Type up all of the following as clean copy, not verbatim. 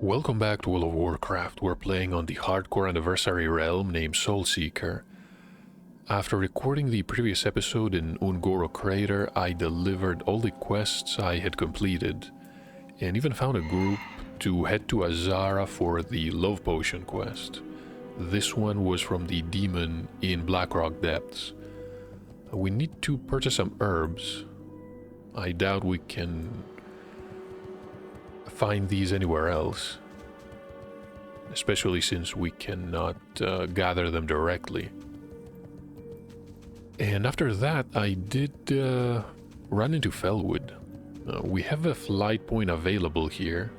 Welcome back to World of Warcraft. We're playing on the hardcore anniversary realm named Soulseeker. After recording the previous episode in Ungoro Crater, I delivered all the quests I had completed, and even found a group to head to Azara for the Love Potion quest. This one was from the demon in Blackrock Depths. We need to purchase some herbs. I doubt we can find these anywhere else, especially since we cannot gather them directly. And after that, I did run into Felwood. We have a flight point available here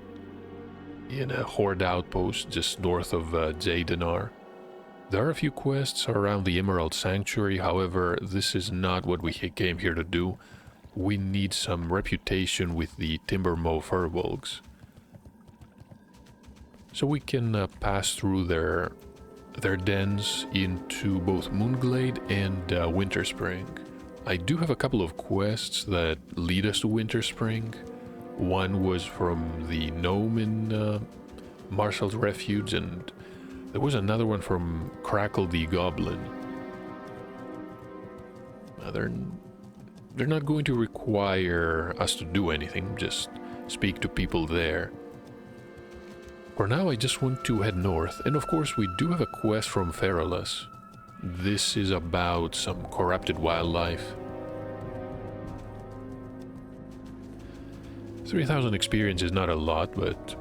in a horde outpost just north of Zaydanar. There are a few quests around the Emerald Sanctuary, however, this is not what we came here to do. We need some reputation with the Timbermow Furbolgs, so we can pass through their dens into both Moonglade and Winterspring. I do have a couple of quests that lead us to Winterspring. One was from the gnome in Marshall's Refuge, and there was another one from Crackle the Goblin. They're not going to require us to do anything, just speak to people there. For now, I just want to head north, and of course we do have a quest from Feralus. This is about some corrupted wildlife. 3,000 experience is not a lot, but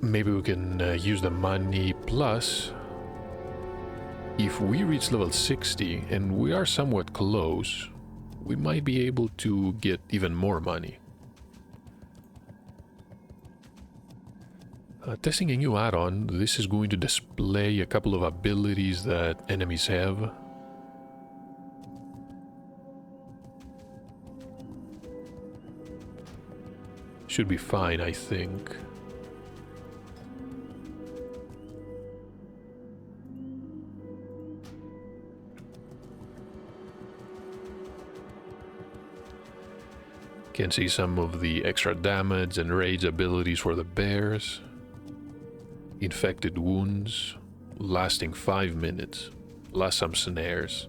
maybe we can use the money. Plus, if we reach level 60, and we are somewhat close, we might be able to get even more money. Testing a new add-on, this is going to display a couple of abilities that enemies have. Should be fine, I think. Can see some of the extra damage and rage abilities for the bears. Infected wounds, lasting 5 minutes, plus some snares.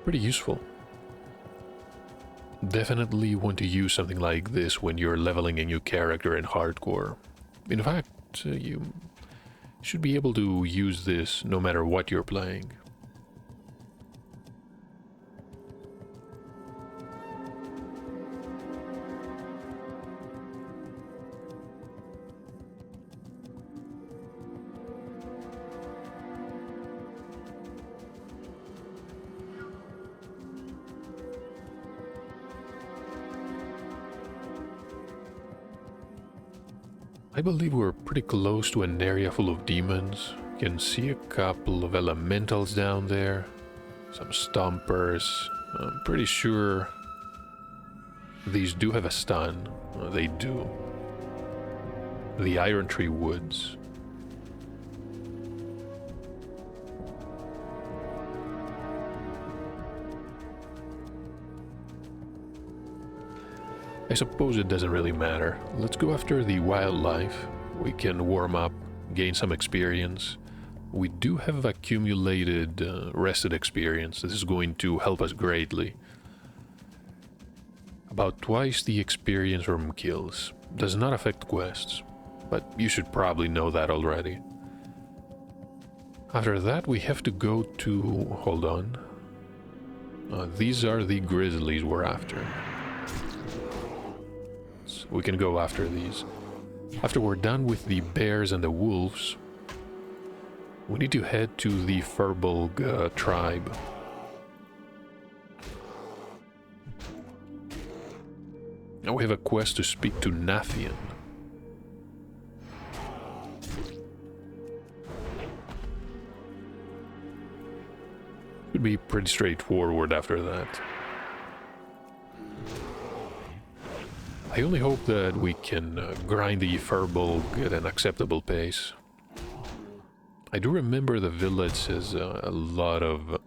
Pretty useful. Definitely want to use something like this when you're leveling a new character in hardcore. In fact, you should be able to use this no matter what you're playing. I believe we're pretty close to an area full of demons. You can see a couple of elementals down there, some stompers. I'm pretty sure these do have a stun. They do. The Iron Tree Woods. I suppose it doesn't really matter. Let's go after the wildlife. We can warm up, gain some experience. We do have accumulated rested experience. This is going to help us greatly. About twice the experience from kills. Does not affect quests, but you should probably know that already. After that we have to go to... hold on. These are the grizzlies we're after. We can go after these. After we're done with the bears and the wolves, we need to head to the Furbolg tribe. Now we have a quest to speak to Nathian. Should be pretty straightforward after that. I only hope that we can grind the Furbolg at an acceptable pace. I do remember the village has a lot of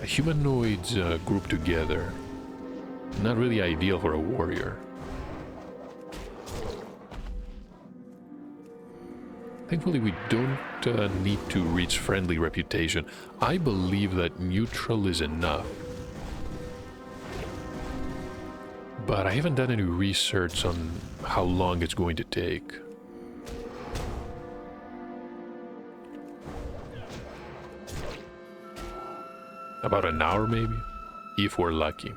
Humanoids grouped together. Not really ideal for a warrior. Thankfully, we don't need to reach friendly reputation. I believe that neutral is enough. But I haven't done any research on how long it's going to take. About an hour, maybe? If we're lucky.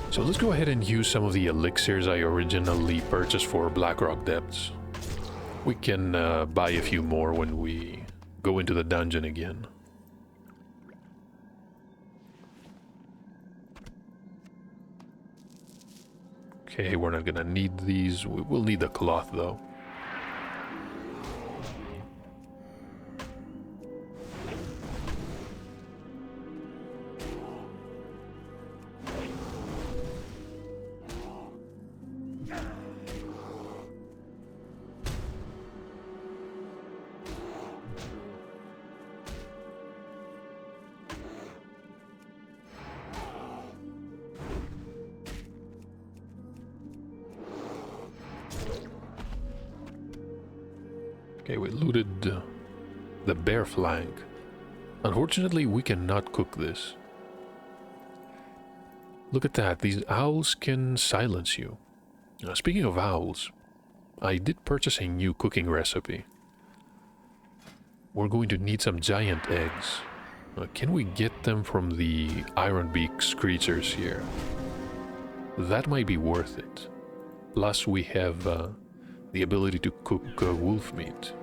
So let's go ahead and use some of the elixirs I originally purchased for Blackrock Depths. We can buy a few more when we go into the dungeon again. Okay, we're not gonna need these. We'll need the cloth though. Okay, we looted the bear flank. Unfortunately, we cannot cook this. Look at that, these owls can silence you. Now, speaking of owls, I did purchase a new cooking recipe. We're going to need some giant eggs. Can we get them from the Ironbeak screechers here? That might be worth it. Plus we have the ability to cook wolf meat.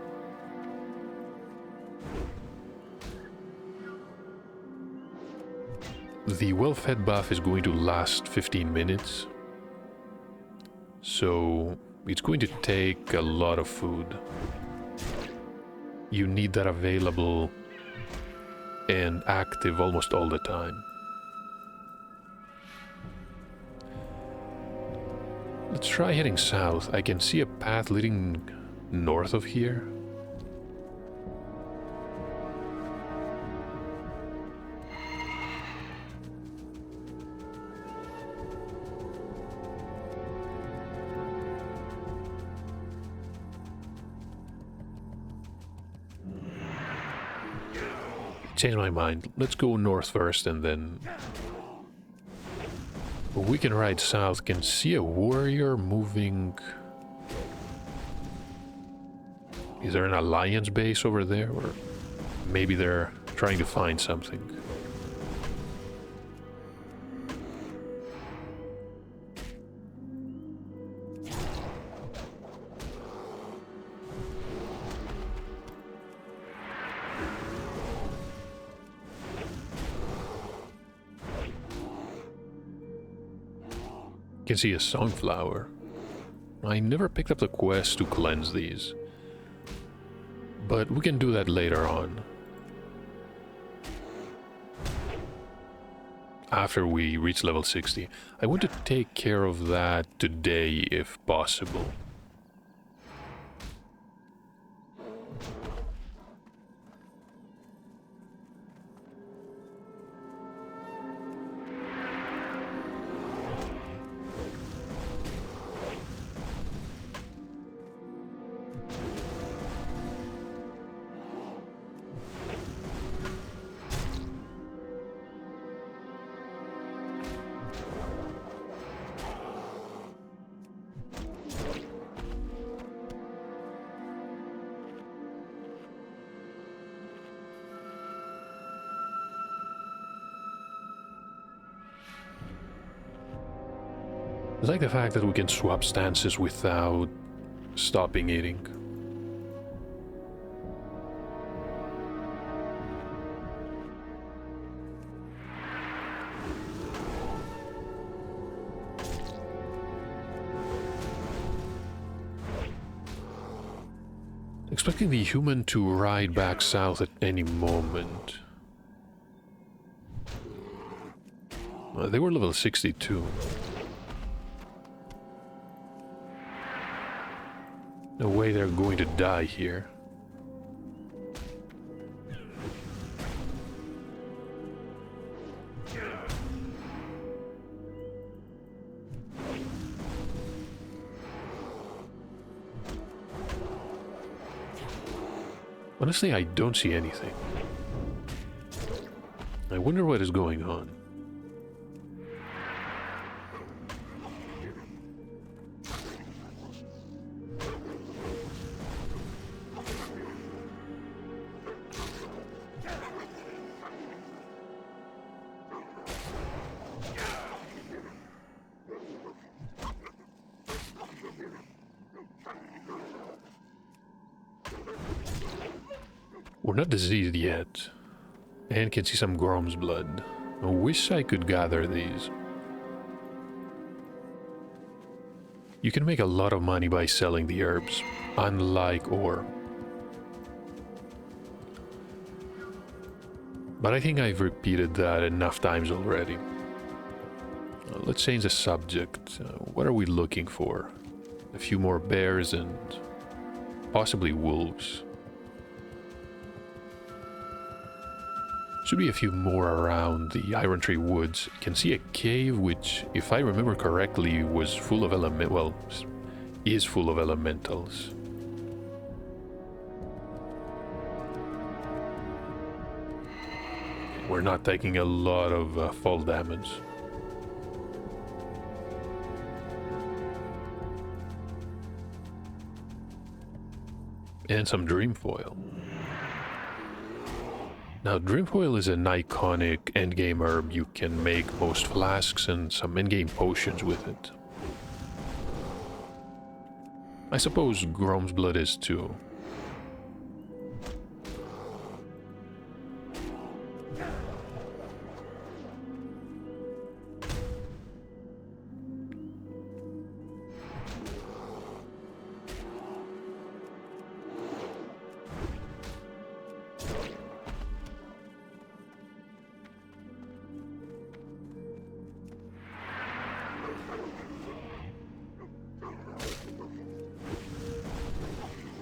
The well-fed buff is going to last 15 minutes. So it's going to take a lot of food. You need that available and active almost all the time. Let's try heading south. I can see a path leading north of here. Change my mind. Let's go north first and then we can ride south. Can see a warrior moving. Is there an alliance base over there, or maybe they're trying to find something? Can see a sunflower. I never picked up the quest to cleanse these, but we can do that later on. After we reach level 60. I want to take care of that today if possible. I like the fact that we can swap stances without stopping eating. Expecting the human to ride back south at any moment. They were level 62. No way they're going to die here. Honestly, I don't see anything. I wonder what is going on. We're not diseased yet, and can see some Grom's blood. I wish I could gather these. You can make a lot of money by selling the herbs, unlike ore. But I think I've repeated that enough times already. Let's change the subject. What are we looking for? A few more bears and possibly wolves. Should be a few more around the Iron Tree Woods. You can see a cave which, if I remember correctly, was full of is full of elementals. We're not taking a lot of fall damage. And some dream foil. Now, Dreamfoil is an iconic endgame herb. You can make most flasks and some endgame potions with it. I suppose Grom's blood is too.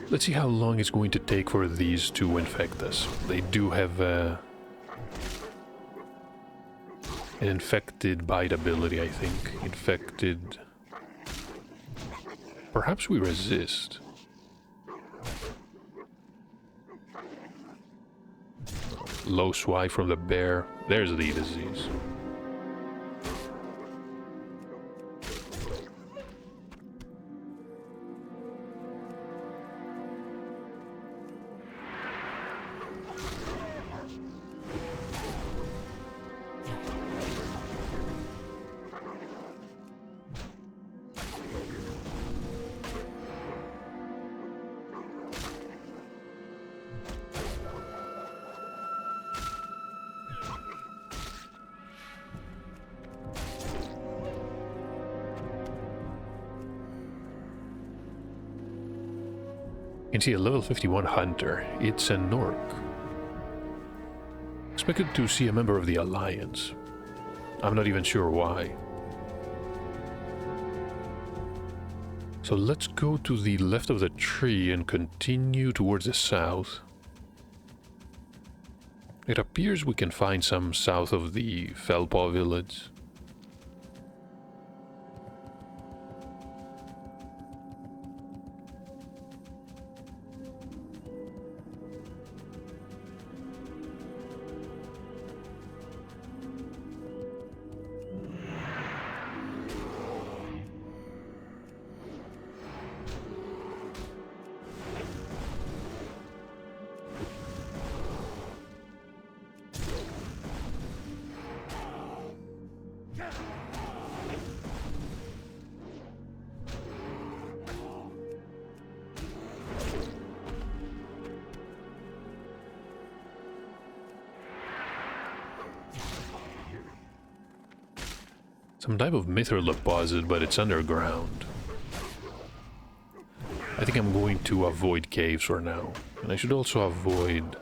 Let's see how long it's going to take for these to infect us. They do have an infected bite ability, I think. Infected... Perhaps we resist. Low swipe from the bear. There's the disease. You can see a level 51 hunter. It's an orc. Expected to see a member of the Alliance. I'm not even sure why. So let's go to the left of the tree and continue towards the south. It appears we can find some south of the Felpaw village. Some type of mithril deposit, but it's underground. I think I'm going to avoid caves for now. And I should also avoid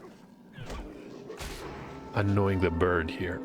annoying the bird here.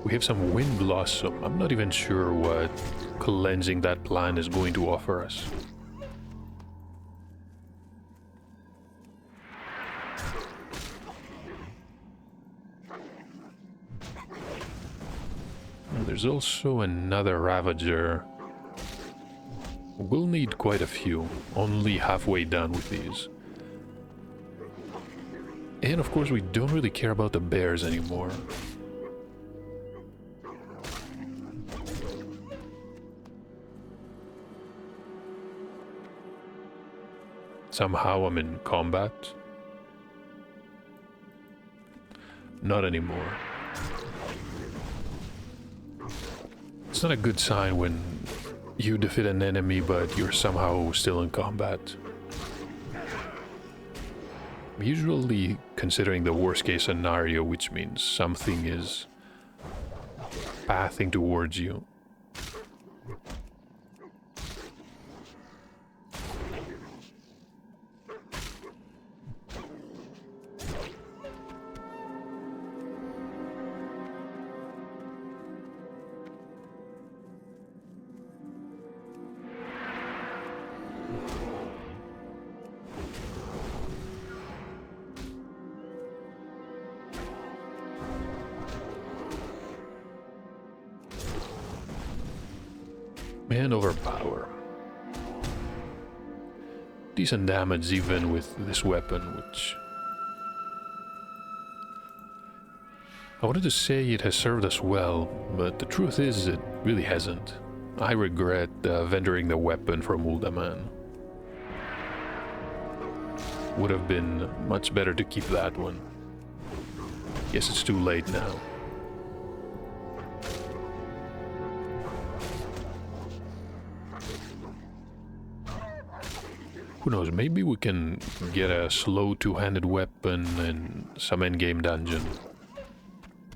We have some Wind Blossom. I'm not even sure what cleansing that plant is going to offer us. And there's also another Ravager. We'll need quite a few. Only halfway done with these. And of course we don't really care about the bears anymore. Somehow I'm in combat. Not anymore. It's not a good sign when you defeat an enemy but you're somehow still in combat. I'm usually considering the worst case scenario, which means something is pathing towards you. Man overpower. Decent damage even with this weapon, which... I wanted to say it has served us well, but the truth is it really hasn't. I regret vendoring the weapon from Uldaman. Would have been much better to keep that one. Guess it's too late now. Who knows, maybe we can get a slow two-handed weapon in some endgame dungeon.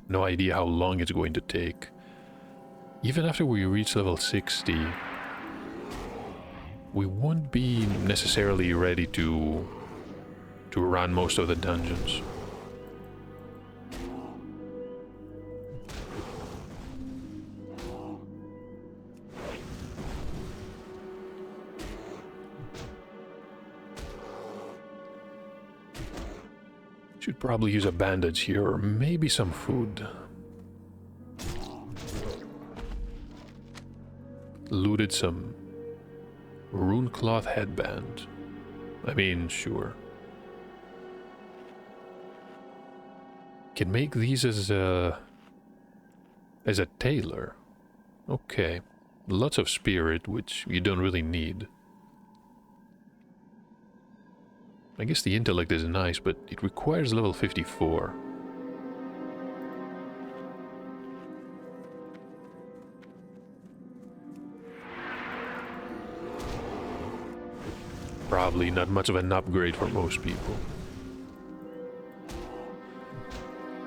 No idea how long it's going to take. Even after we reach level 60, we won't be necessarily ready to run most of the dungeons. Should probably use a bandage here, or maybe some food. Looted some rune cloth headband. I mean, sure. Can make these as a tailor. Okay. Lots of spirit, which you don't really need. I guess the intellect is nice, but it requires level 54. Probably not much of an upgrade for most people.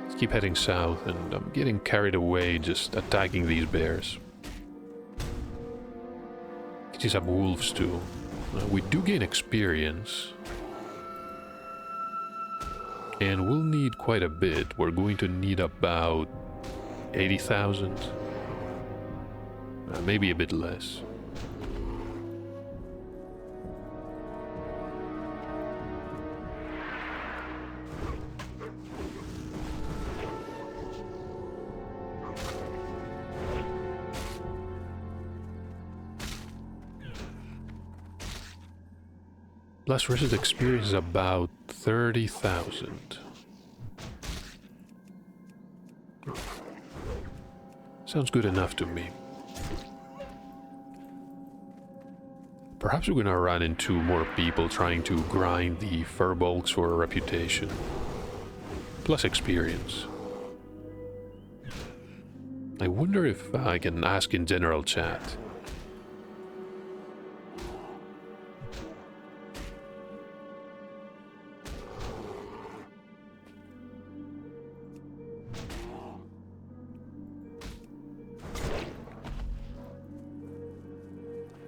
Let's keep heading south, and I'm getting carried away just attacking these bears. Could see some wolves too. We do gain experience. And we'll need quite a bit. We're going to need about 80,000. Maybe a bit less. Plus versus experience is about 30,000. Sounds good enough to me. Perhaps we're gonna run into more people trying to grind the furbolgs for a reputation. Plus experience. I wonder if I can ask in general chat.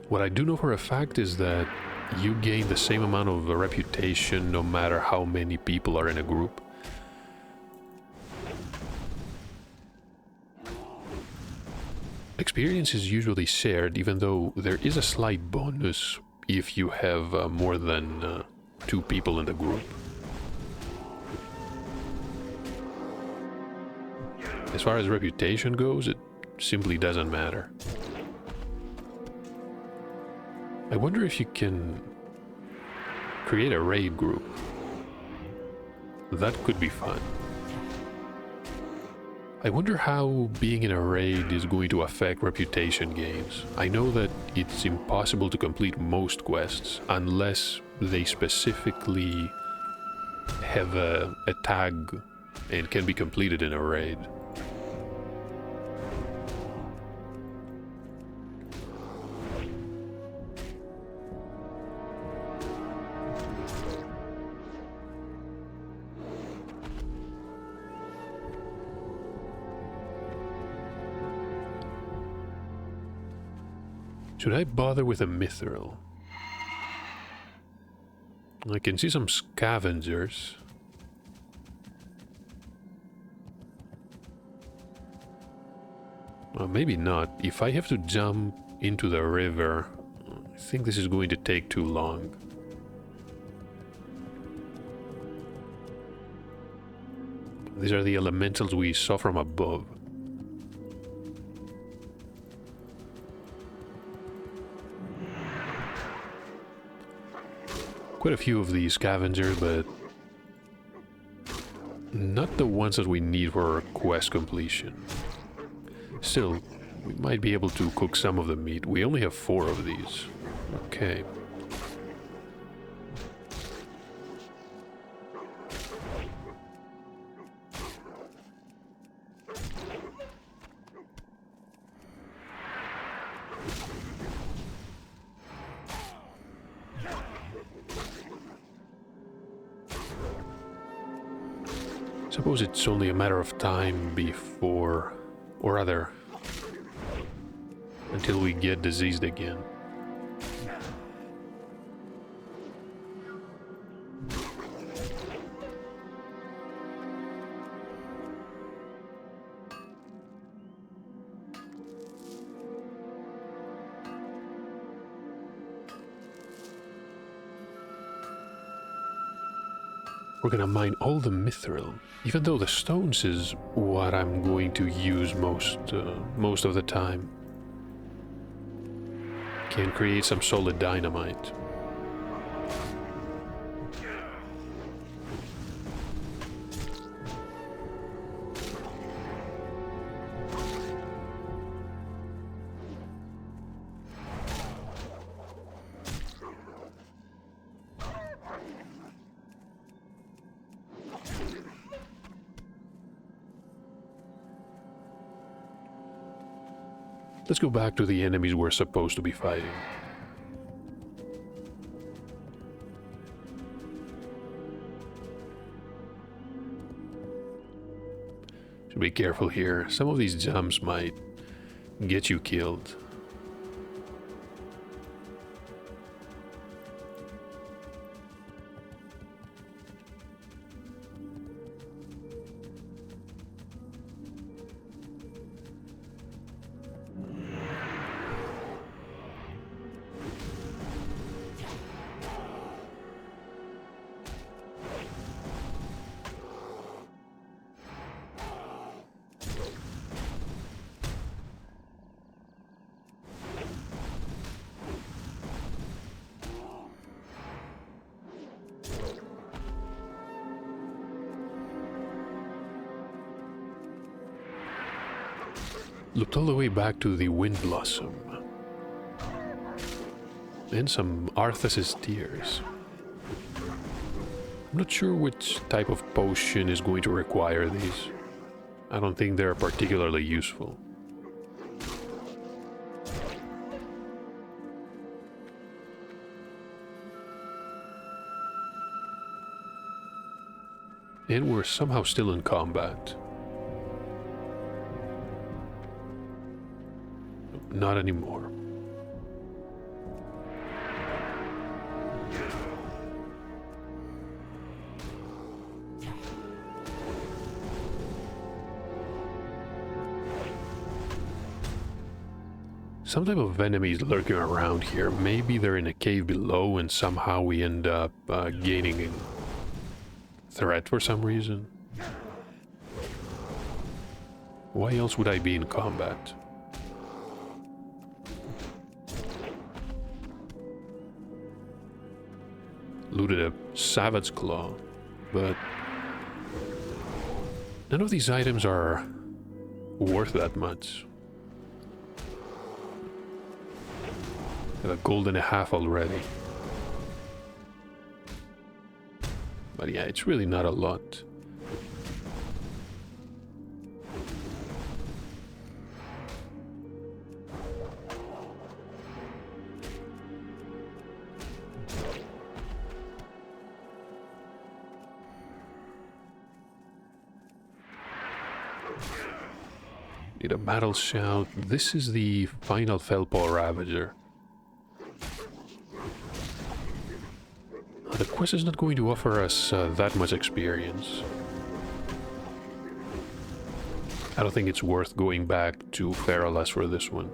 What I do know for a fact is that you gain the same amount of reputation no matter how many people are in a group. Experience is usually shared, even though there is a slight bonus if you have more than 2 people in the group. As far as reputation goes, it simply doesn't matter. I wonder if you can create a raid group. That could be fun. I wonder how being in a raid is going to affect reputation gains. I know that it's impossible to complete most quests unless they specifically have a tag and can be completed in a raid. Should I bother with a mithril? I can see some scavengers. Well, maybe not. If I have to jump into the river, I think this is going to take too long. These are the elementals we saw from above. Quite a few of these scavengers, but not the ones that we need for quest completion. Still, we might be able to cook some of the meat. We only have 4 of these. Okay. Suppose it's only a matter of time before, or rather, until we get diseased again. We're gonna mine all the mithril, even though the stones is what I'm going to use most of the time. Can create some solid dynamite. Let's go back to the enemies we're supposed to be fighting. Should be careful here. Some of these jumps might get you killed. Looked all the way back to the Wind Blossom. And some Arthas's Tears. I'm not sure which type of potion is going to require these. I don't think they're particularly useful. And we're somehow still in combat. Not anymore. some type of enemies lurking around here. Maybe they're in a cave below and somehow we end up gaining a threat for some reason. Why else would I be in combat? Looted a Savage Claw, but none of these items are worth that much. I have a gold and a half already. But yeah, it's really not a lot. Need a battle shout. This is the final Felpaw Ravager. The quest is not going to offer us that much experience. I don't think it's worth going back to Feralas for this one.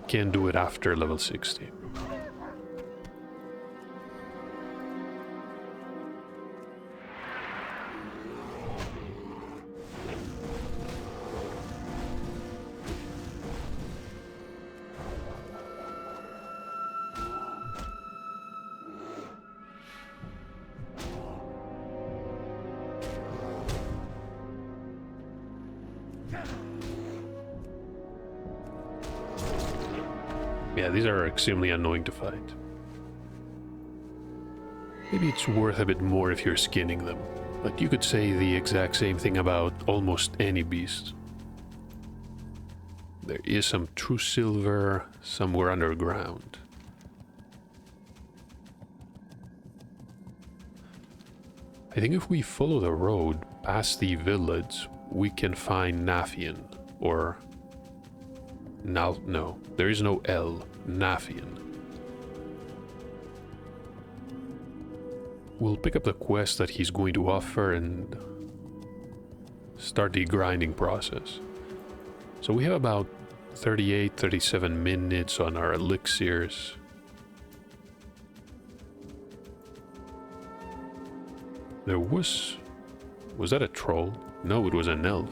Can't do it after level 60. Yeah, these are extremely annoying to fight. Maybe it's worth a bit more if you're skinning them, but you could say the exact same thing about almost any beast. There is some true silver somewhere underground. I think if we follow the road past the village, we can find Nafian, or... No, there is no L. Nafian. We'll pick up the quest that he's going to offer and start the grinding process. So we have about 37 minutes on our elixirs. There was that a troll? No, it was an elf.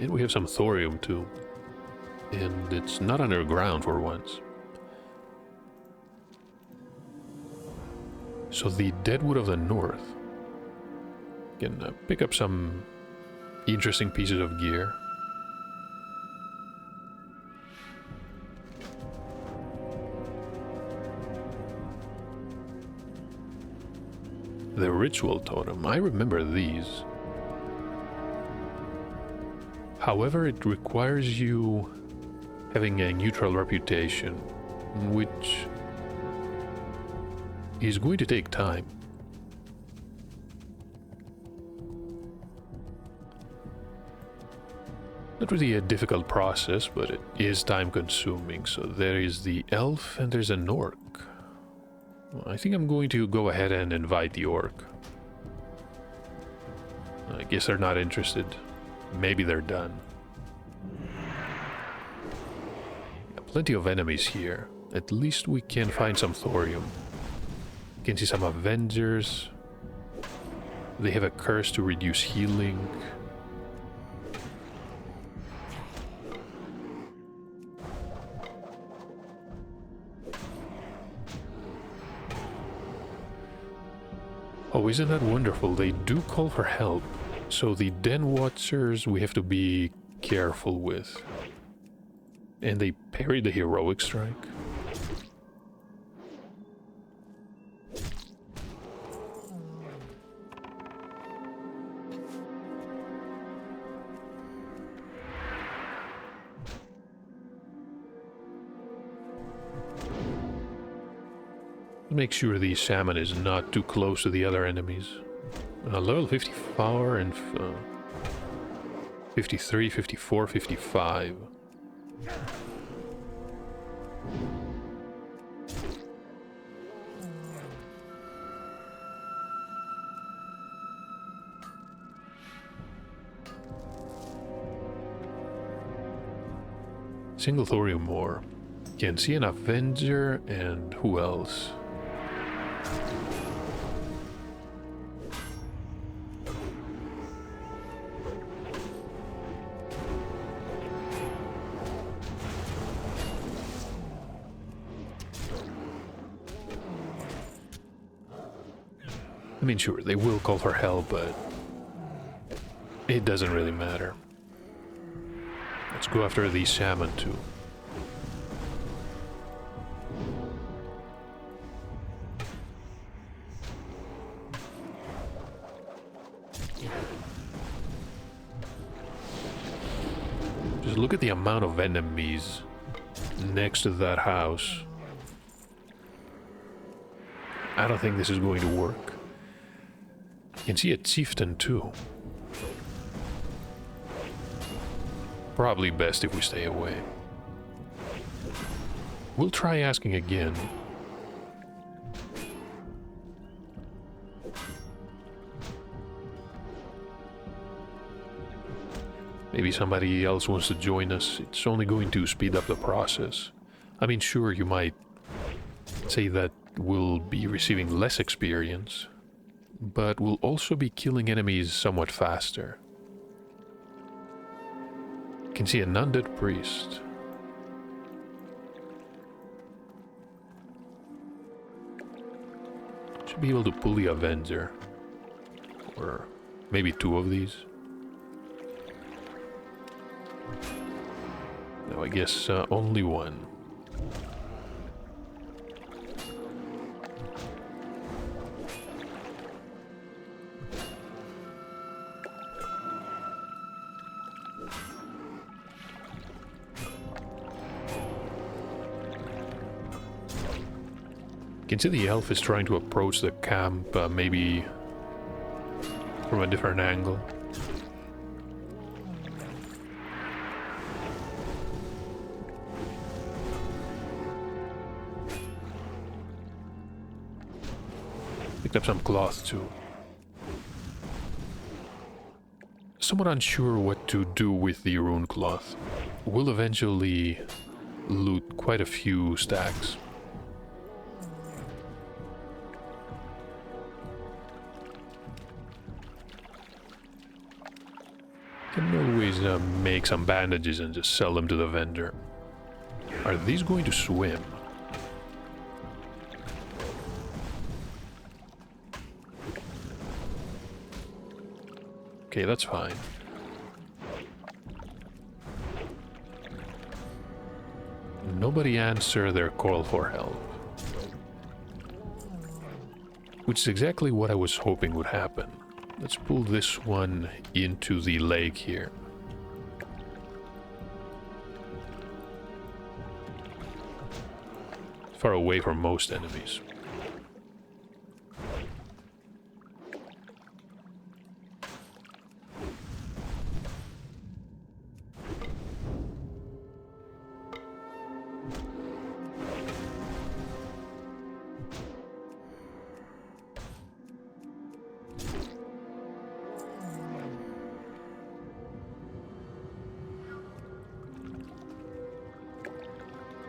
And we have some thorium too. And it's not underground for once. So the Deadwood of the North. Can pick up some interesting pieces of gear. The Ritual Totem. I remember these. However, it requires you having a neutral reputation, which is going to take time. Not really a difficult process, but it is time consuming. So there is the elf and there's an orc. I think I'm going to go ahead and invite the orc. I guess they're not interested. Maybe they're done. Plenty of enemies here. At least we can find some thorium. You can see some Avengers. They have a curse to reduce healing. Oh, isn't that wonderful? They do call for help. So the Den Watchers we have to be careful with. And they parry the heroic strike. Make sure the shaman is not too close to the other enemies. Level 54 and 53, 54, 55. Single thorium ore. Can see an Avenger and who else? I mean, sure, they will call for help, but it doesn't really matter. Let's go after the salmon too. Just look at the amount of enemies next to that house. I don't think this is going to work. You can see a chieftain too. Probably best if we stay away. We'll try asking again. Maybe somebody else wants to join us. It's only going to speed up the process. I mean, sure, you might say that we'll be receiving less experience, but we'll also be killing enemies somewhat faster. You can see an undead priest. Should be able to pull the Avenger. Or maybe two of these. No, I guess only one. You can see the elf is trying to approach the camp, maybe from a different angle. Picked up some cloth too. Somewhat unsure what to do with the rune cloth. We'll eventually loot quite a few stacks. Can always make some bandages and just sell them to the vendor. Are these going to swim? Okay, that's fine. Nobody answered their call for help. Which is exactly what I was hoping would happen. Let's pull this one into the lake here. Far away from most enemies.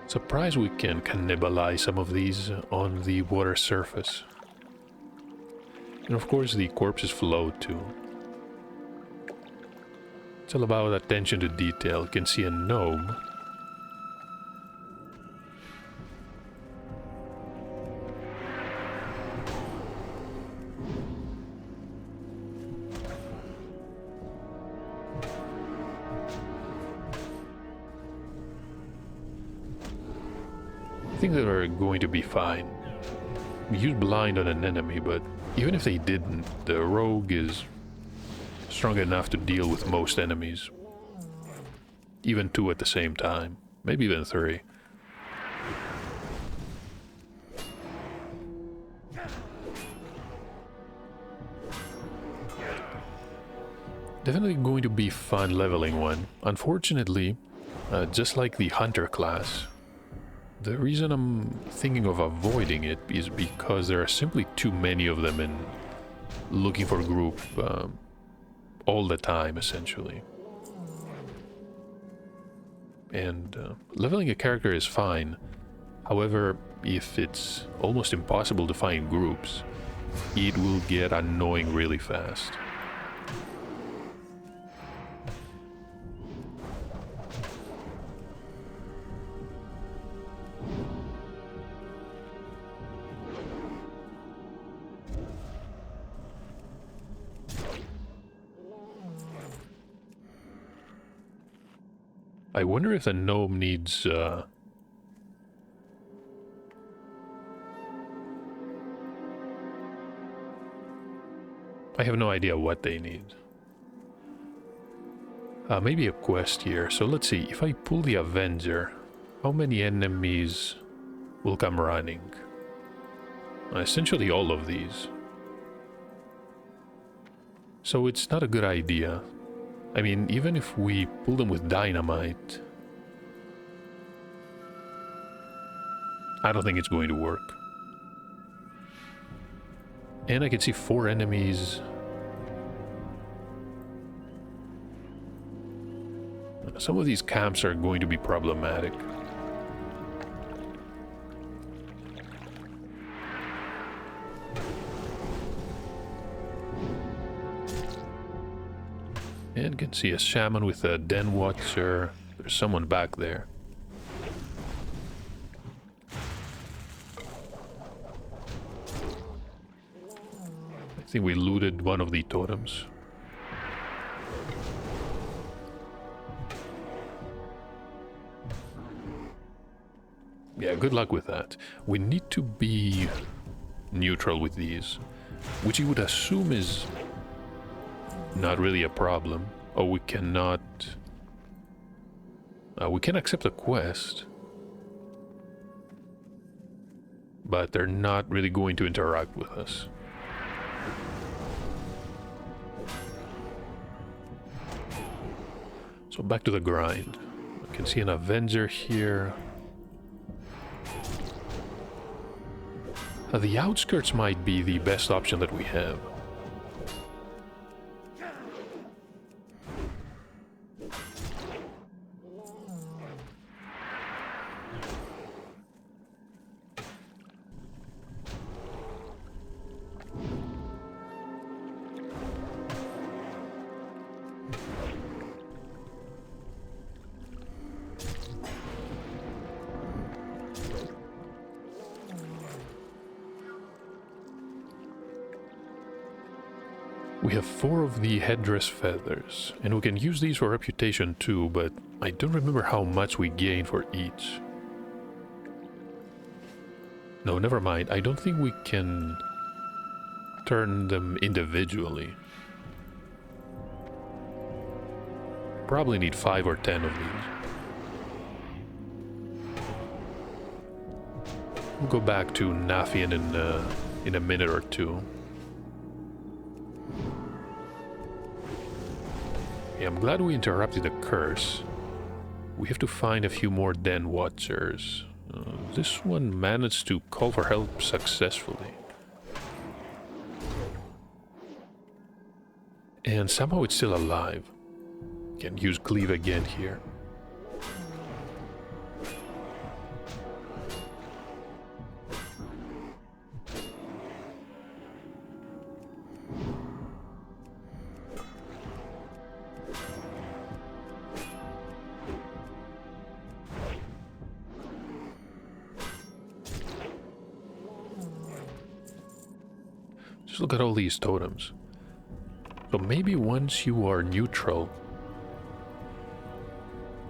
Surprised we can cannibalize some of these on the water surface. And of course the corpses float too. It's all about attention to detail. You can see a gnome. I think that are going to be fine. We used blind on an enemy, but even if they didn't, the rogue is strong enough to deal with most enemies. Even two at the same time. Maybe even three. Definitely going to be fun leveling one. Unfortunately, just like the hunter class, the reason I'm thinking of avoiding it is because there are simply too many of them and looking for a group all the time, essentially. and leveling a character is fine. However, if it's almost impossible to find groups, it will get annoying really fast. I wonder if the gnome needs, I have no idea what they need. Maybe a quest here. So let's see, if I pull the Avenger, how many enemies will come running? Essentially all of these. So it's not a good idea. I mean, even if we pull them with dynamite, I don't think it's going to work. And I can see 4 enemies. Some of these camps are going to be problematic. And can see a shaman with a den watcher. There's someone back there. I think we looted one of the totems. Yeah, good luck with that. We need to be neutral with these, which you would assume is not really a problem. Oh, we cannot... we can accept a quest, but they're not really going to interact with us. So back to the grind. I can see an Avenger here. The outskirts might be the best option that we have. We have 4 of the headdress feathers, and we can use these for reputation too, but I don't remember how much we gain for each. No, never mind. I don't think we can turn them individually. Probably need 5 or 10 of these. We'll go back to Nafian in a minute or two. Yeah, I'm glad we interrupted the curse. We have to find a few more den watchers. This one managed to call for help successfully. And somehow it's still alive. Can use cleave again here. Just look at all these totems. So maybe once you are neutral,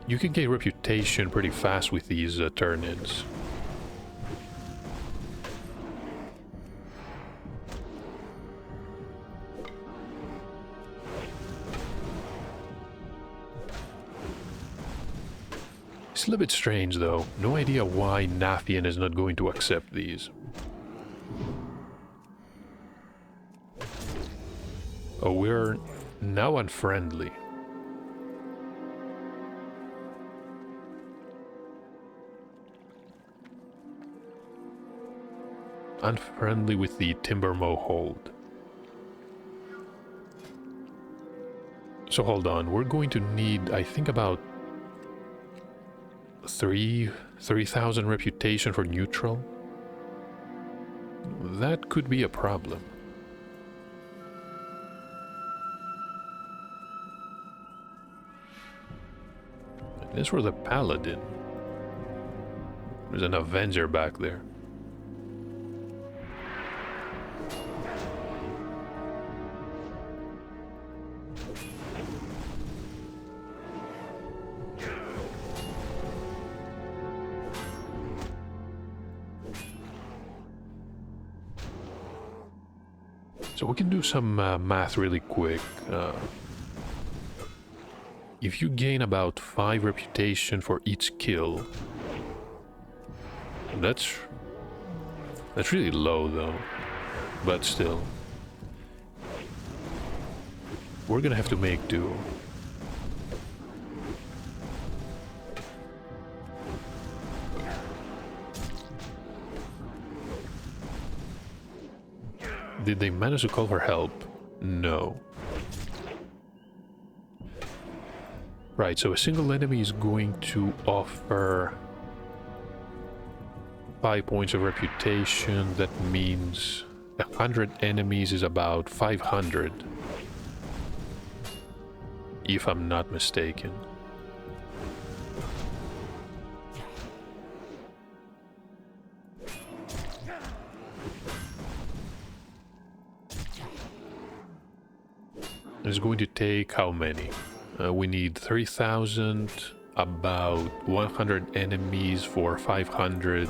you can gain reputation pretty fast with these turn-ins. It's a little bit strange though. No idea why Nafian is not going to accept these. Oh, we're now unfriendly. Unfriendly with the Timbermow hold. So hold on, we're going to need, I think, about 3,000 reputation for neutral. That could be a problem. And this for the paladin. There's an avenger back there. So we can do some math really quick. If you gain about 5 reputation for each kill, that's really low though, but still. We're gonna have to make do. Did they manage to call for help? No. Right, so a single enemy is going to offer 5 points of reputation. That means 100 enemies is about 500. If I'm not mistaken. It's going to take how many? We need 3,000, about 100 enemies for 500.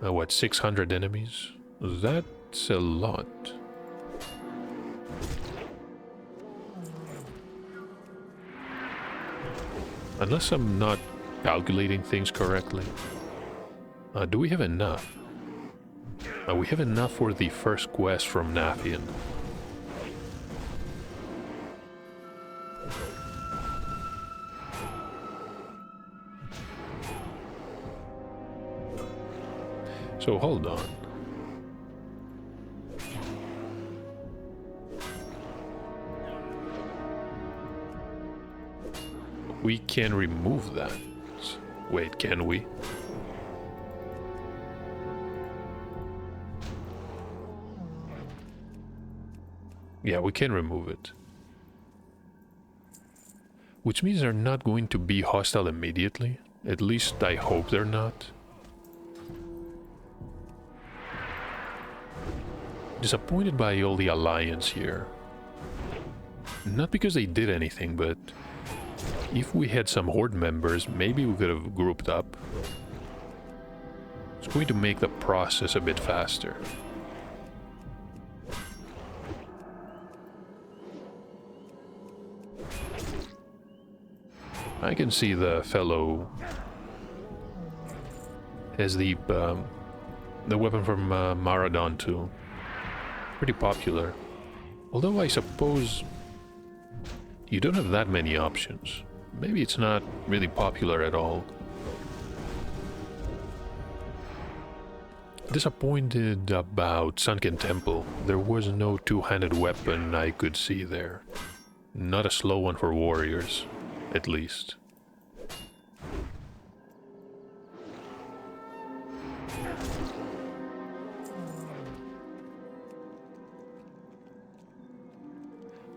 What, 600 enemies? That's a lot. Unless I'm not calculating things correctly. Do we have enough? We have enough for the first quest from Nathian. So hold on. We can remove that. Wait, can we? Yeah, we can remove it. Which means they're not going to be hostile immediately. At least I hope they're not. Disappointed by all the alliance here. Not because they did anything, but if we had some horde members, maybe we could have grouped up. It's going to make the process a bit faster. I can see the fellow has the weapon from Maradon too. Pretty popular. Although I suppose you don't have that many options. Maybe it's not really popular at all. Disappointed about Sunken Temple. There was no two-handed weapon I could see there. Not a slow one for warriors, at least.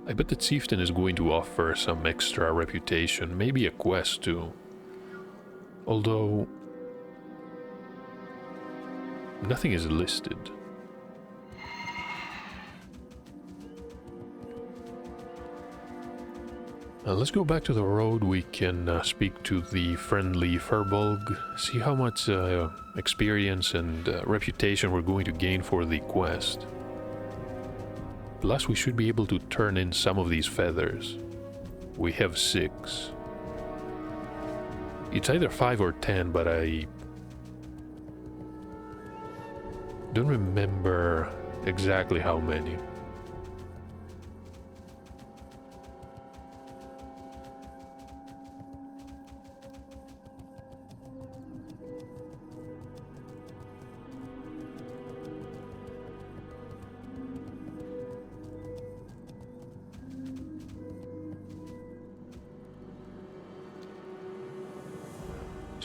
I bet the chieftain is going to offer some extra reputation, maybe a quest too. Although nothing is listed. Let's go back to the road. We can speak to the friendly Furbolg, see how much experience and reputation we're going to gain for the quest. Plus, we should be able to turn in some of these feathers. We have 6. It's either 5 or 10, but I don't remember exactly how many.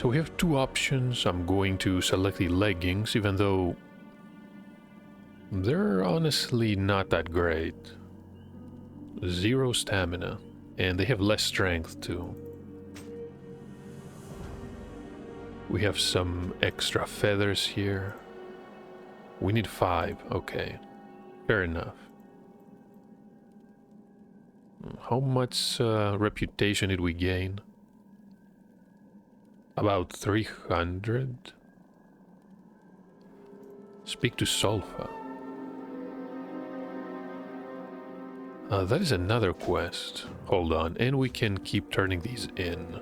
So we have two options. I'm going to select the leggings, even though they're honestly not that great. 0 stamina, and they have less strength too. We have some extra feathers here. We need 5, okay. Fair enough. How much reputation did we gain? About 300? Speak to Solfa. That is another quest. Hold on, and we can keep turning these in.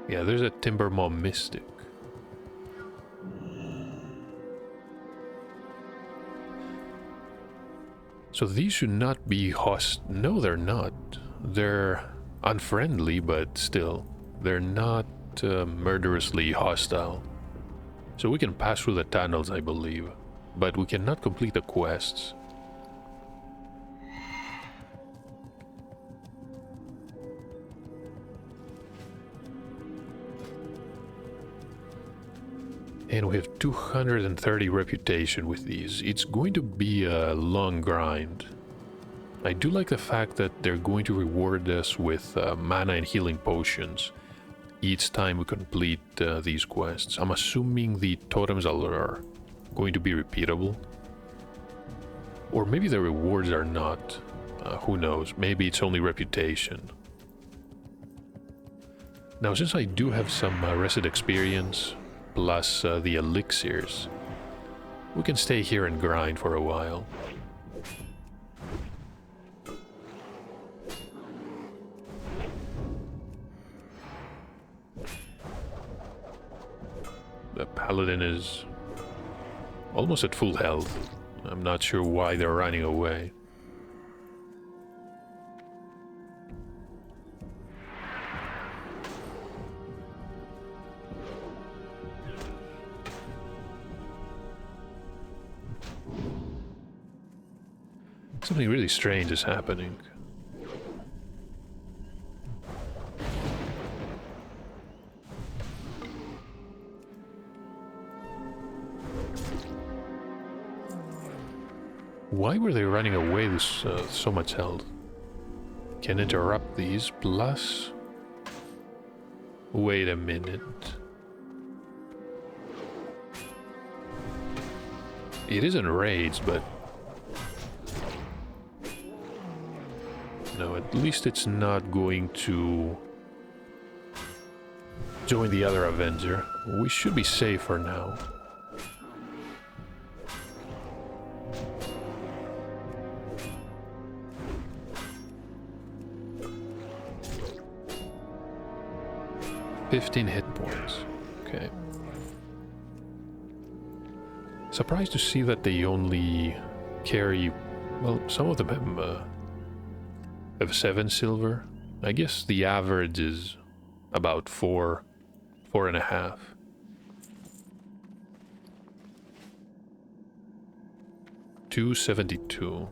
Yeah, there's a Timbermaw Mystic. So these should not be no, they're not. They're unfriendly, but still. They're not murderously hostile. So we can pass through the tunnels, I believe. But we cannot complete the quests. And we have 230 reputation with these. It's going to be a long grind. I do like the fact that they're going to reward us with mana and healing potions each time we complete these quests. I'm assuming the totems are going to be repeatable. Or maybe the rewards are not. Who knows? Maybe it's only reputation. Now, since I do have some resid experience, plus the elixirs, we can stay here and grind for a while. The paladin is almost at full health. I'm not sure why they're running away. Something really strange is happening. Why were they running away with so much health? Can interrupt these, plus... Wait a minute. It is enraged, but... No, at least it's not going to join the other Avenger. We should be safe for now. $15 hit points. Okay. Surprised to see that they only carry... Well, some of them have 7 silver. I guess the average is about 4.5. $272.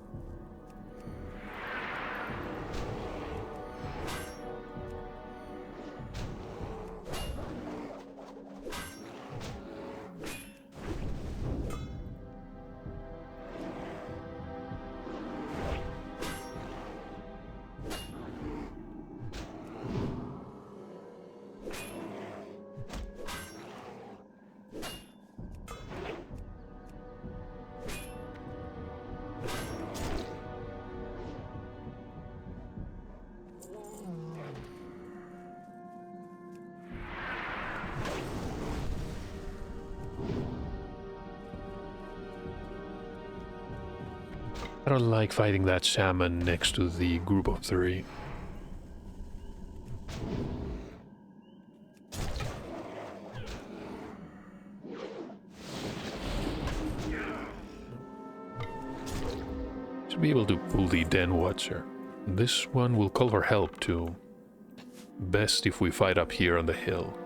I don't like fighting that shaman next to the group of 3. Should be able to pull the Den Watcher. This one will call for help too. Best if we fight up here on the hill.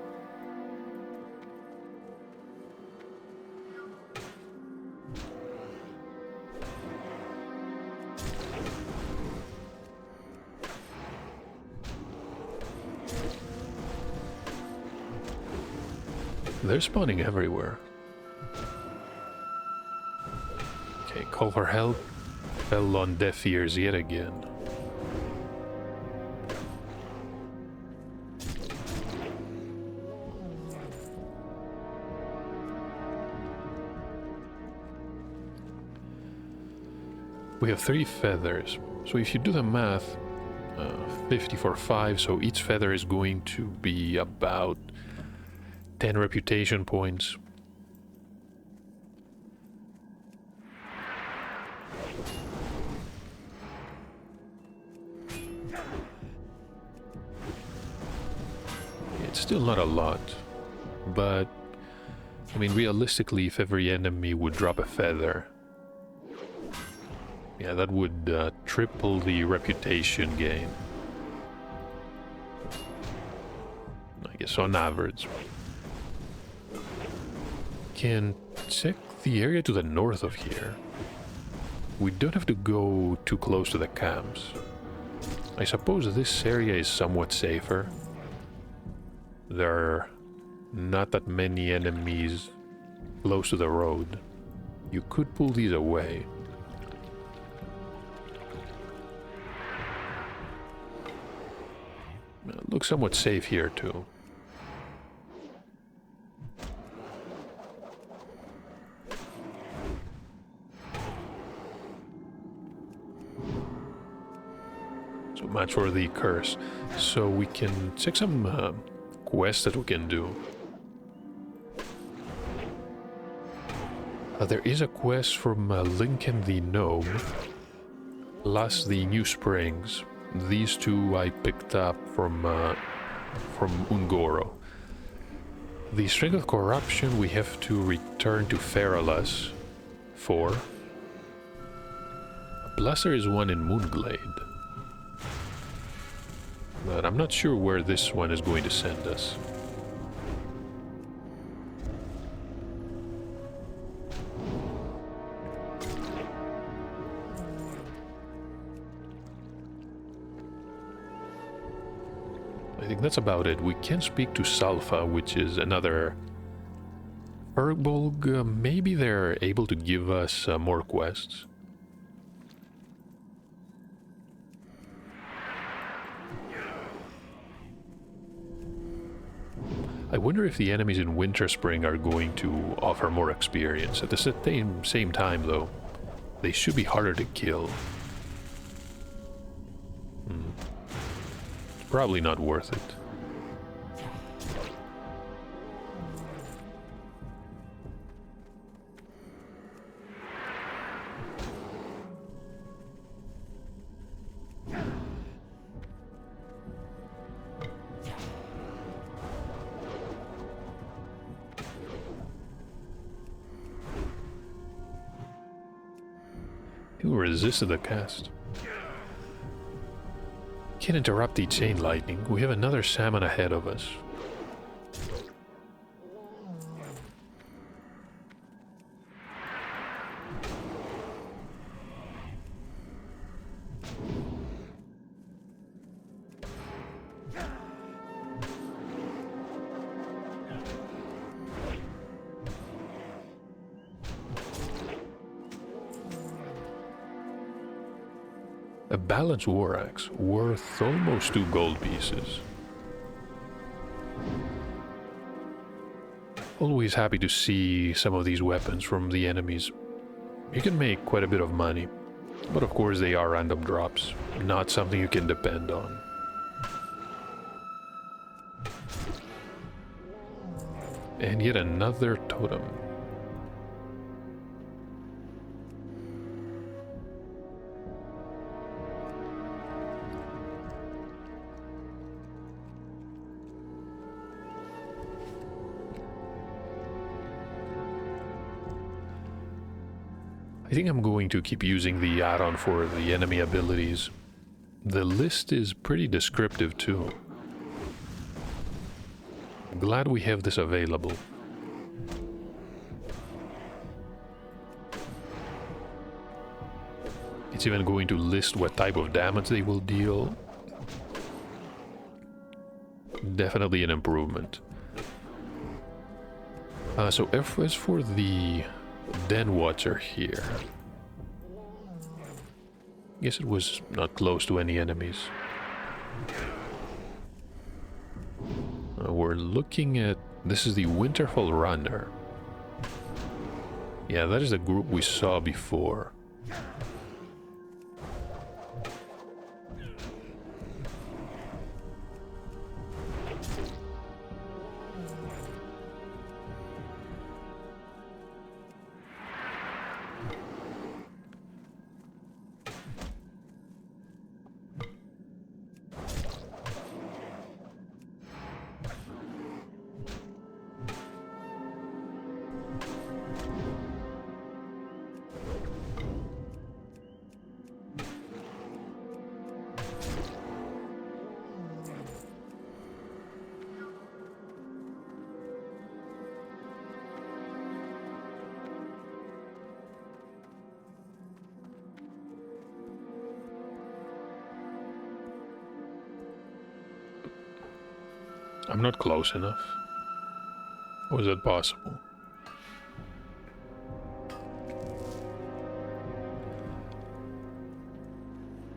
They're spawning everywhere. Okay, call for help. Fell on deaf ears yet again. We have 3 feathers, so if you do the math, 50 for 5, so each feather is going to be about 10 reputation points. It's still not a lot, but I mean, realistically, if every enemy would drop a feather, yeah, that would triple the reputation gain. I guess on average. Can check the area to the north of here. We don't have to go too close to the camps. I suppose this area is somewhat safer. There are not that many enemies close to the road. You could pull these away. Looks somewhat safe here too. So much for the curse. So we can check some quests that we can do. There is a quest from Lincoln the Gnome, plus the New Springs. These 2 I picked up from Ungoro. The Strength of Corruption we have to return to Feralas for. Plus there is one in Moonglade. But I'm not sure where this one is going to send us. I think that's about it. We can speak to Salfa, which is another Urbolg. Maybe they're able to give us more quests. I wonder if the enemies in Winterspring are going to offer more experience. At the same time, though, they should be harder to kill. It's probably not worth it. Who resisted the cast? Can't interrupt the chain lightning. We have another salmon ahead of us. A balanced war axe, worth almost 2 gold pieces. Always happy to see some of these weapons from the enemies. You can make quite a bit of money, but of course they are random drops, not something you can depend on. And yet another totem. I think I'm going to keep using the add-on for the enemy abilities. The list is pretty descriptive too. I'm glad we have this available. It's even going to list what type of damage they will deal. Definitely an improvement. So as for the den watcher here, I guess it was not close to any enemies. We're looking at... This is the Winterfell Runner. Yeah, that is the group we saw before. I'm not close enough. How is that possible?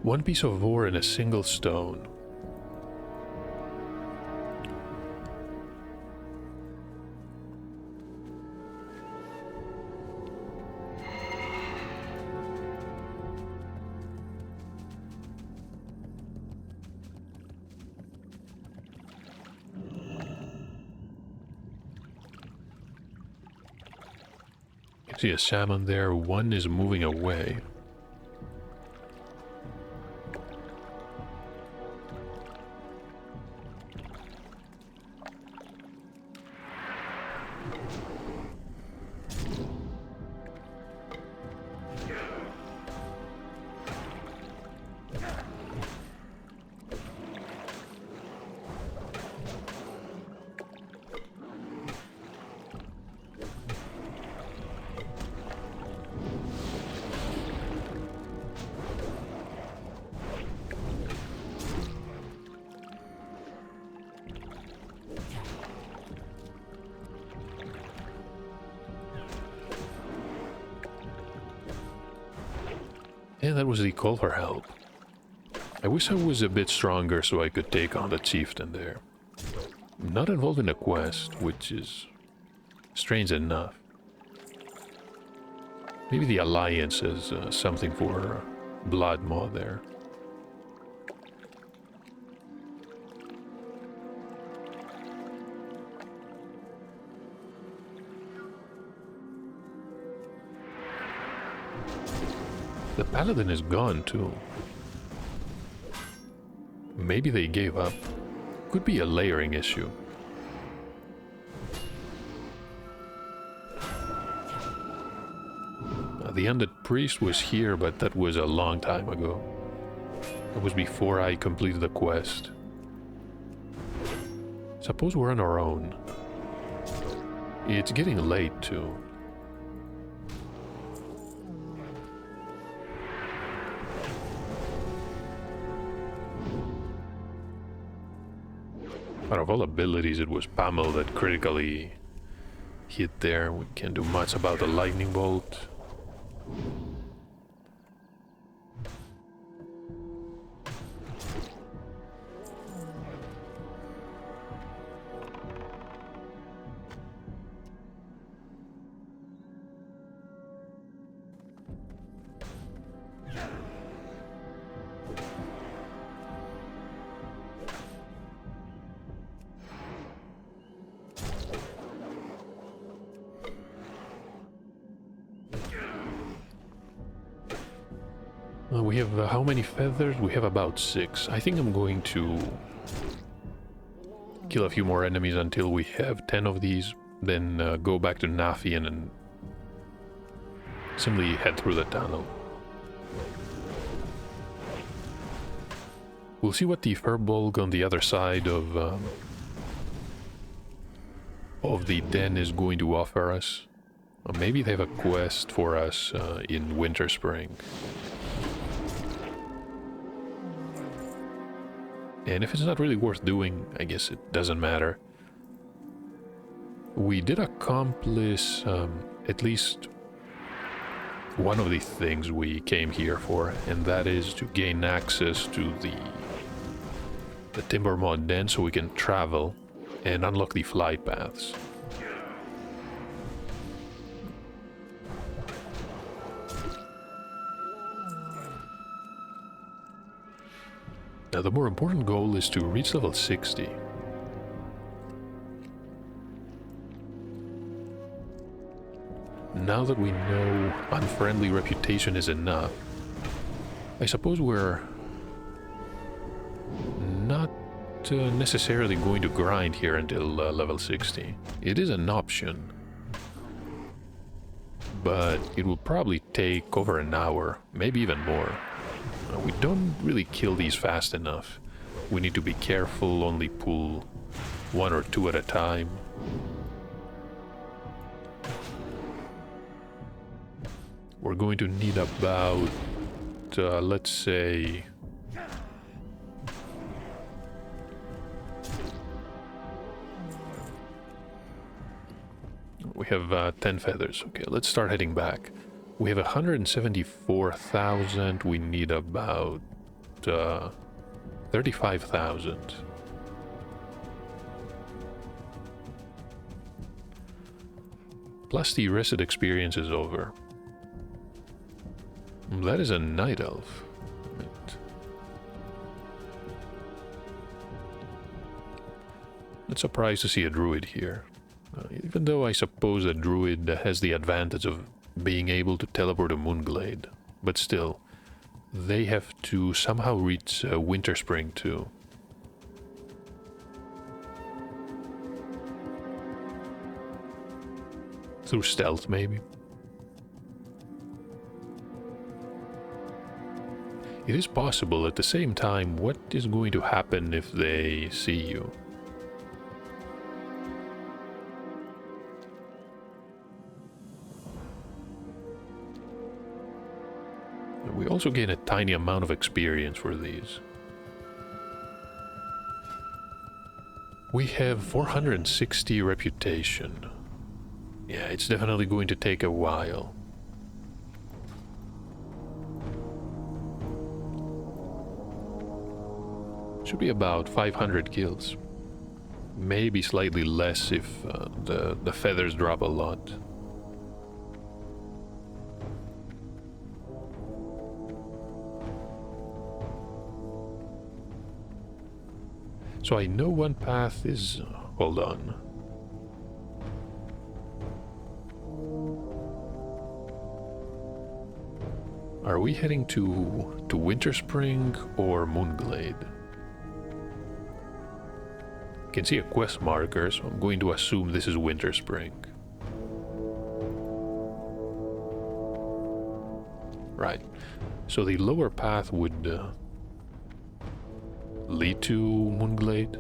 One piece of ore and a single stone. See a salmon there, one is moving away. Yeah, that was the call for help. I wish I was a bit stronger so I could take on the chieftain there. I'm not involved in a quest, which is strange enough. Maybe the Alliance is something for Blood Maw there. The paladin is gone too. Maybe they gave up. Could be a layering issue. The undead priest was here, but that was a long time ago. That was before I completed the quest. Suppose we're on our own. It's getting late too. Out of all abilities, it was Pummel that critically hit there. We can't do much about the lightning bolt. We have how many feathers? We have about 6. I think I'm going to kill a few more enemies until we have 10 of these, then go back to Nafian and simply head through the tunnel. We'll see what the Furbolg on the other side of the den is going to offer us. Or maybe they have a quest for us in Winter Spring. And if it's not really worth doing, I guess it doesn't matter. we did accomplish at least one of the things we came here for, and that is to gain access to the timber mod den so we can travel and unlock the flight paths. Now the more important goal is to reach level 60. Now that we know unfriendly reputation is enough, I suppose we're not necessarily going to grind here until level 60. It is an option, but it will probably take over an hour, maybe even more. We don't really kill these fast enough. We need to be careful, only pull one or two at a time. We're going to need about, let's say, we have 10 feathers. Okay, let's start heading back. We have 174,000. We need about 35,000. Plus the reset experience is over. That is a night elf. Right. Not surprised to see a druid here. Even though I suppose a druid has the advantage of being able to teleport a Moonglade, but still, they have to somehow reach Winterspring too. Through stealth, maybe. It is possible. At the same time, what is going to happen if they see you? We also gain a tiny amount of experience for these. We have 460 reputation. Yeah, it's definitely going to take a while. Should be about 500 kills. Maybe slightly less if the feathers drop a lot. So I know one path is... hold on. Are we heading to Winterspring or Moonglade? I can see a quest marker, so I'm going to assume this is Winterspring. Right. So the lower path would... lead to Moonglade.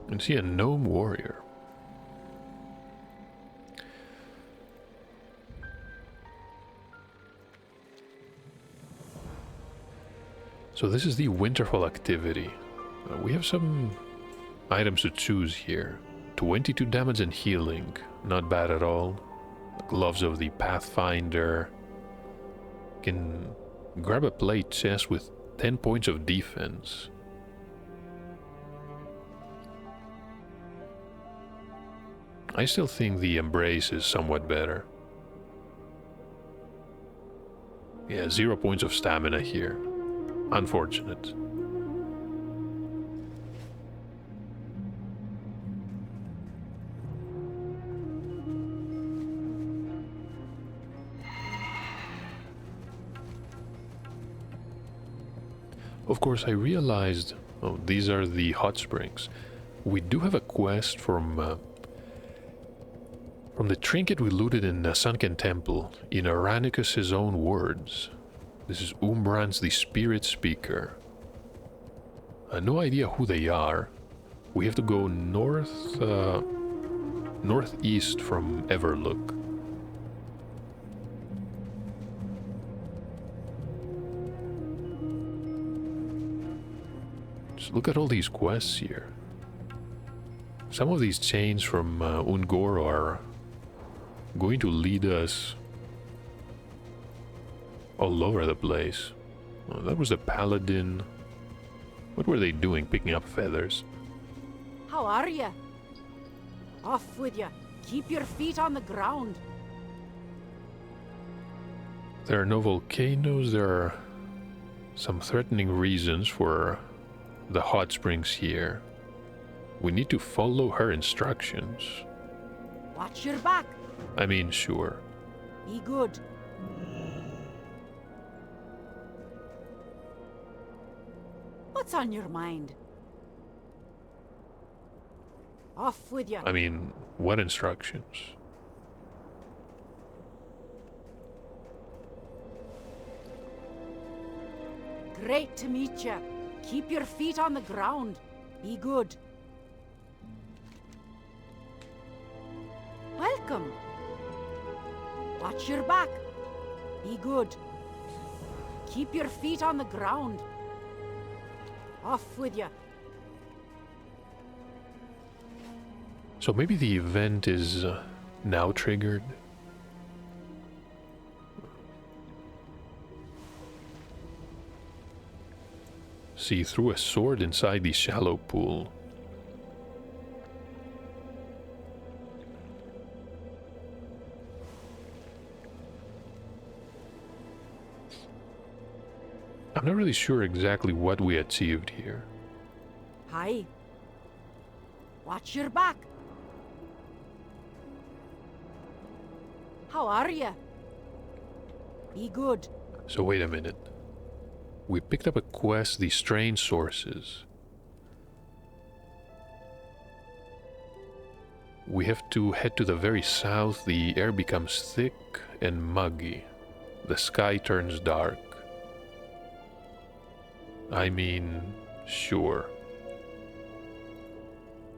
And see a gnome warrior. So this is the Winterfall activity. We have some items to choose here. 22 damage and healing, not bad at all. Gloves of the Pathfinder. Can grab a plate chest with 10 points of defense. I still think the Embrace is somewhat better. Yeah, 0 points of stamina here. Unfortunate. Of course, I realized, oh, these are the hot springs. We do have a quest from the trinket we looted in the Sunken Temple, in Aranicus' own words. This is Umbrans the Spirit Speaker. No idea who they are. We have to go northeast from Everlook. So look at all these quests here. Some of these chains from Ungoro are going to lead us all over the place. Oh, that was a paladin. What were they doing, picking up feathers? How are you? Off with you. Keep your feet on the ground. There are no volcanoes. There are some threatening reasons for the hot springs here. We need to follow her instructions. Watch your back. I mean, sure. Be good. What's on your mind? Off with you. I mean, what instructions? Great to meet you. Keep your feet on the ground. Be good. Welcome. Watch your back. Be good. Keep your feet on the ground. Off with you. So maybe the event is now triggered? See, threw a sword inside the shallow pool. I'm not really sure exactly what we achieved here. Hi. Watch your back. How are you? Be good. So wait a minute. We picked up a quest, the Strange Sources. We have to head to the very south. The air becomes thick and muggy. The sky turns dark. I mean, sure.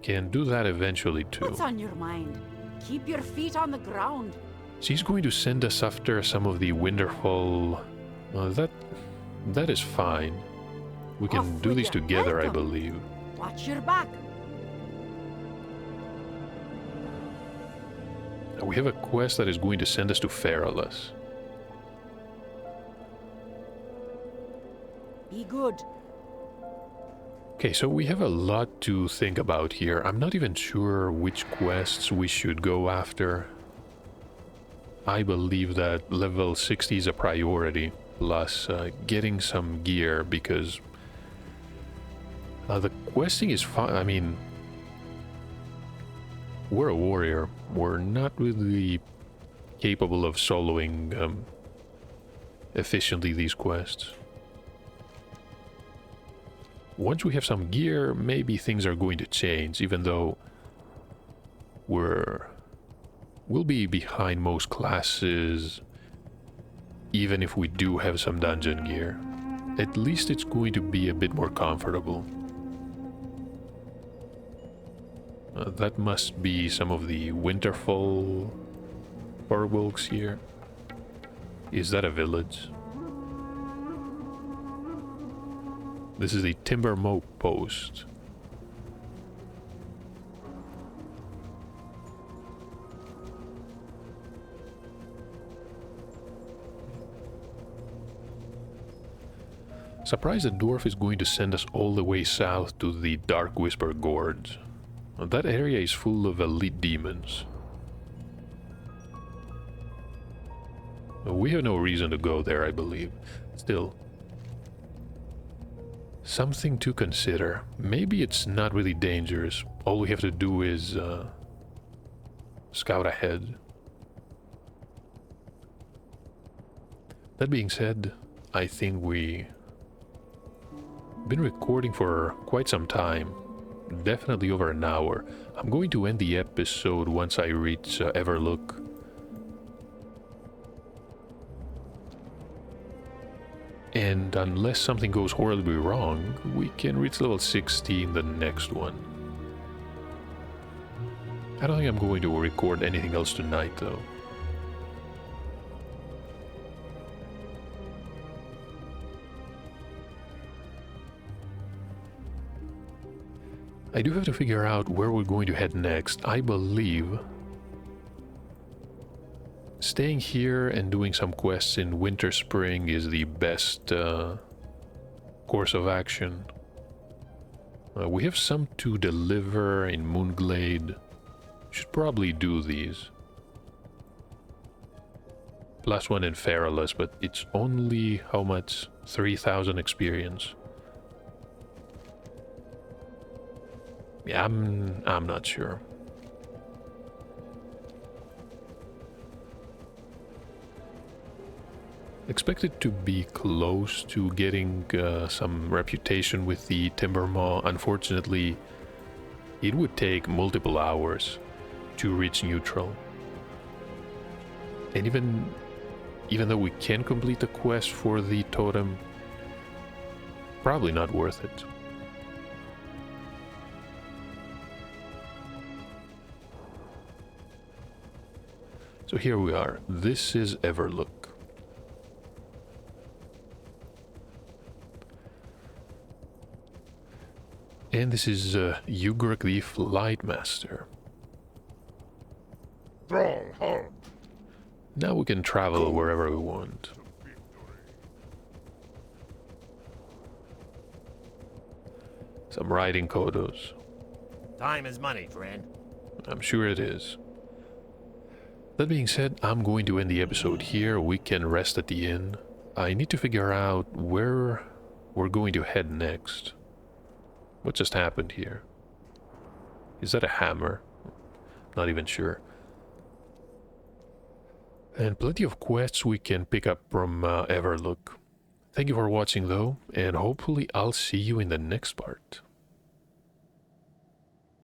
Can do that eventually too. What's on your mind? Keep your feet on the ground. She's going to send us after some of the Winterfall. That is fine. We can Off do with these ya. together, I Welcome. believe. Watch your back. We have a quest that is going to send us to Feralus. Be good. Okay, so we have a lot to think about here. I'm not even sure which quests we should go after. I believe that level 60 is a priority, plus getting some gear, because the questing is fine. I mean, we're a warrior. We're not really capable of soloing efficiently these quests. Once we have some gear, maybe things are going to change, even though we'll be behind most classes, even if we do have some dungeon gear. At least it's going to be a bit more comfortable. That must be some of the Winterfall Furbolgs here. Is that a village? This is the Timber Moat Post. Surprised the dwarf is going to send us all the way south to the Dark Whisper Gorge. That area is full of elite demons. We have no reason to go there, I believe. Still, something to consider. Maybe it's not really dangerous. All we have to do is scout ahead. That being said, I think we've been recording for quite some time. Definitely over an hour. I'm going to end the episode once I reach Everlook. And unless something goes horribly wrong, we can reach level 60 in the next one. I don't think I'm going to record anything else tonight, though. I do have to figure out where we're going to head next. I believe staying here and doing some quests in Winter Spring is the best course of action. We have some to deliver in Moonglade. Should probably do these. Plus one in Feralus, but it's only how much? 3,000 experience. Yeah, I'm not sure. Expected to be close to getting some reputation with the Timber Maw. Unfortunately, it would take multiple hours to reach neutral. And even though we can complete the quest for the totem, probably not worth it. So here we are. This is Everlook. And this is Ugric the Flight Master. Now we can travel wherever we want. Some riding kodos. Time is money, friend. I'm sure it is. That being said, I'm going to end the episode here. We can rest at the inn. I need to figure out where we're going to head next. What just happened here? Is that a hammer? Not even sure. And plenty of quests we can pick up from Everlook. Thank you for watching though, and hopefully I'll see you in the next part.